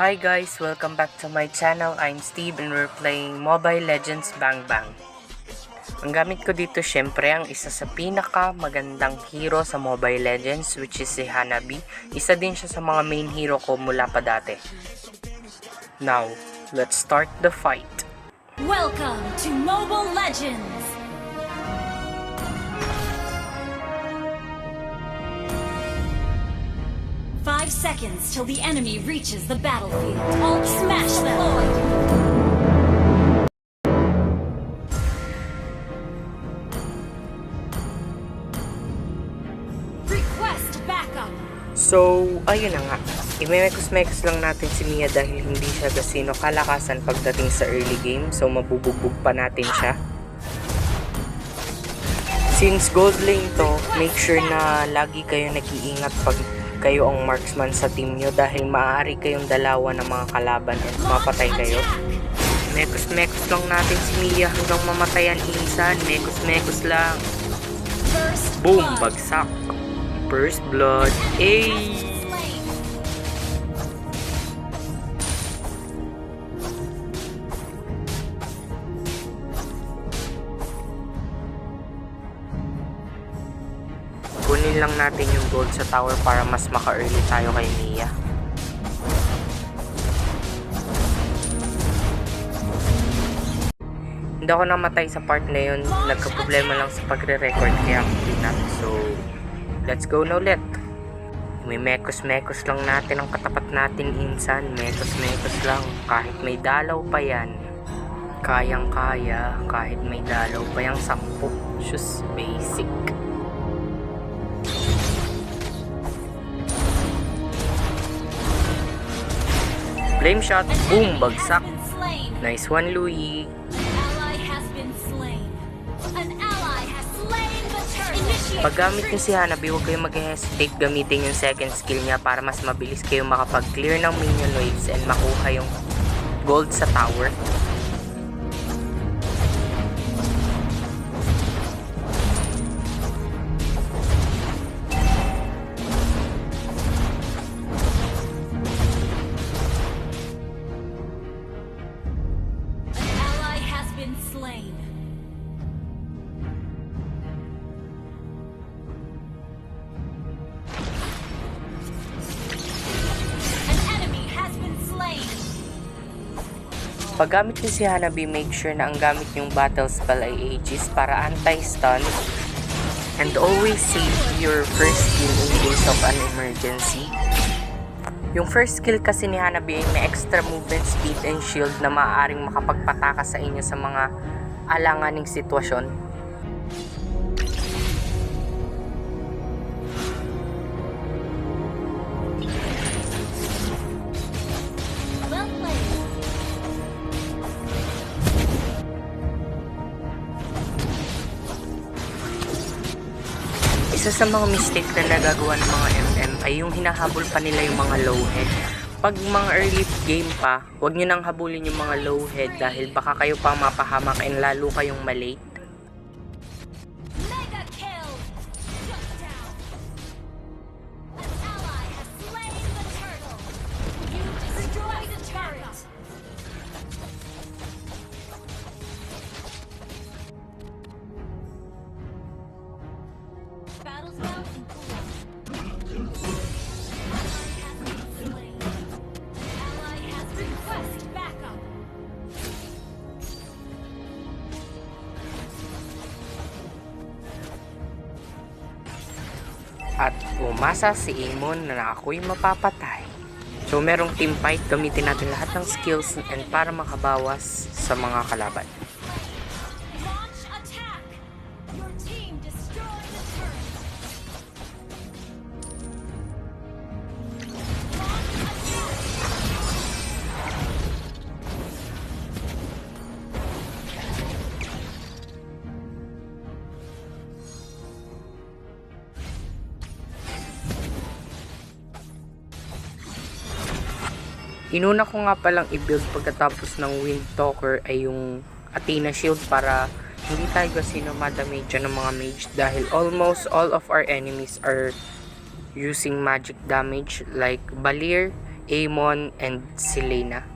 Hi guys, welcome back to my channel. I'm Steve and we're playing Mobile Legends Bang Bang. Ang gamit ko dito syempre ang isa sa pinaka magandang hero sa Mobile Legends, which is si Hanabi. Isa din siya sa mga main hero ko mula pa dati. Now, let's start the fight. Welcome to Mobile Legends! Five seconds till the enemy reaches the battlefield. Ult smash them! Request backup! So, ayun na nga. Imemekos-mekos lang natin si Mia dahil hindi siya gasino kalakasan pagdating sa early game. So, mabubugbog pa natin siya. Since gold lane to, make sure na lagi kayo nag-iingat pag kayo ang marksman sa team nyo dahil maaari kayong dalawan ng mga kalaban at mapatay kayo. Mekos-mekos lang natin si Mia hanggang mamatayan insan. Mekos-mekos lang. Boom! Bagsak. First blood. Ay! Kunin lang natin yung gold sa tower para mas maka-early tayo kay Mia. Hindi ako namatay sa part na yun. Nagka-problema lang sa pagre-record kaya ako pinat. So, let's go na ulit. May mekos-mekos lang natin ang katapat natin insan. Mekos-mekos lang. Kahit may dalaw pa yan. Kayang-kaya. Kahit may dalaw pa yung 10. Just basic. Flame shot, boom, bagsak. Nice one, Louie. Pag gamit nyo si Hanabi, huwag kayong mag-hesitate gamitin yung second skill niya para mas mabilis kayong makapag-clear ng minion waves and makuha yung gold sa tower. Pag gamit niyo si Hanabi, make sure na ang gamit yung battle spell ay Aegis para anti-stun. And always save your first skill in case of an emergency. Yung first skill kasi ni Hanabi ay may extra movement, speed, and shield na maaaring makapagpataka sa inyo sa mga alanganing sitwasyon. Isa sa mga mistake na nagagawa ng mga MM ay yung hinahabol pa nila yung mga low head. Pag mga early game pa, huwag nyo nang habulin yung mga low head dahil baka kayo pa mapahamak and lalo kayong malate. At umasa si Amon na ako'y mapapatay. So merong team fight, gamitin natin lahat ng skills and para makabawas sa mga kalaban. Inuna ko nga palang i-build pagkatapos ng Wind Talker ay yung Athena Shield para hindi tayo kasi madamage ng mga mage dahil almost all of our enemies are using magic damage like Balir, Amon, and Selena.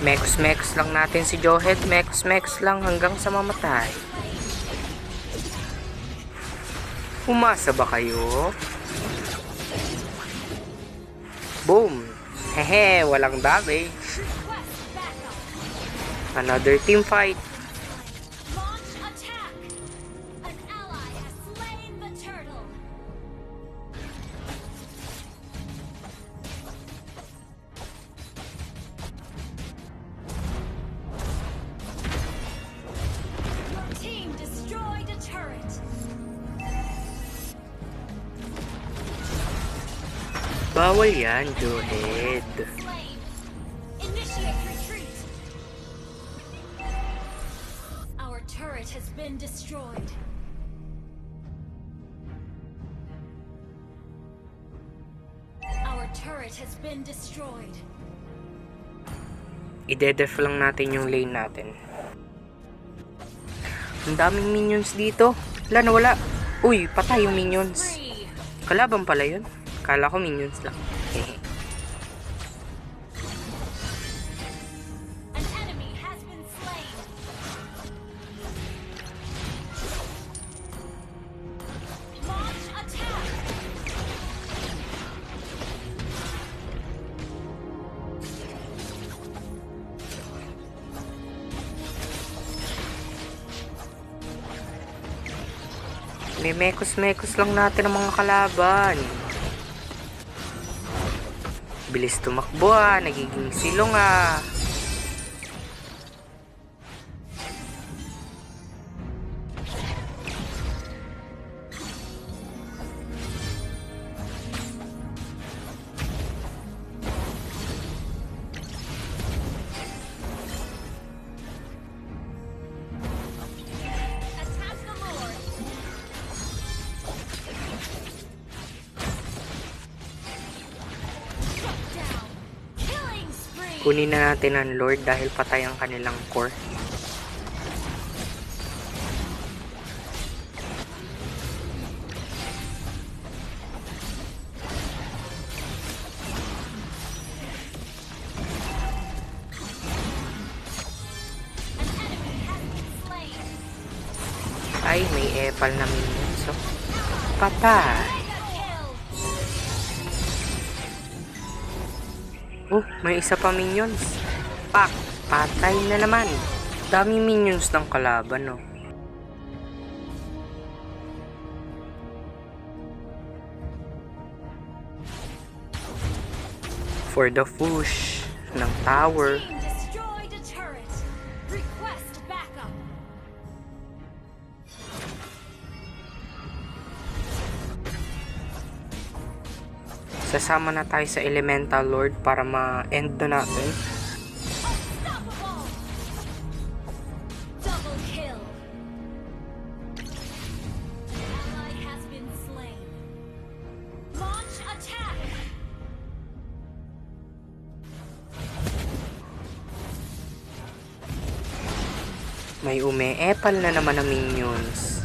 Mekus lang natin si Jawhead. Mekus lang hanggang sa mamatay. Umasa ba kayo? Boom! Hehe, walang damage. Another team fight. Launch attack! An ally has slain the turtle. Your team destroyed a turret. Bawal yan, Jawhead. Slain. Initiate retreat. Our turret has been destroyed. Our turret has been destroyed. Ide-def lang natin yung lane natin. Ang daming minions dito. Wala na wala. Uy, patay yung minions. Free. Kalaban pala yun. Kala ko minions lang. An enemy has been slain. Launch attack. May mekus lang natin ang mga kalaban. Bilis tumakbo nagiging silong Attack the Lord. Shut down. Killing spree. Kunin na natin ang Lord dahil patay ang kanilang core. An enemy has been slain. Ay, may epal na minions. So, patay. Mega kill. Oh, may isa pa minions. Pak! Patay na naman. Daming minions ng kalaban, no? For the push ng tower. Team destroyed a turret. Request backup. Sasama na tayo sa Elemental Lord para ma-end na natin. Unstoppable. Double kill. Ally has been slain. Launch attack. May ume-epal na naman na minions.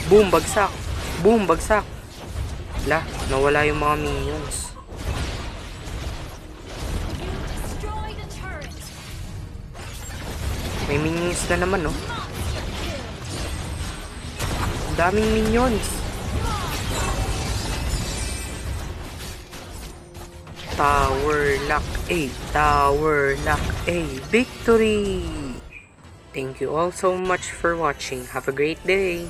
Boom, bagsak! Boom, bagsak! La, nawala yung mga minions. You destroyed a turret. May minions na naman, no? Monster kill. Ang daming minions. Tower lock A. Tower lock A. Victory! Thank you all so much for watching. Have a great day.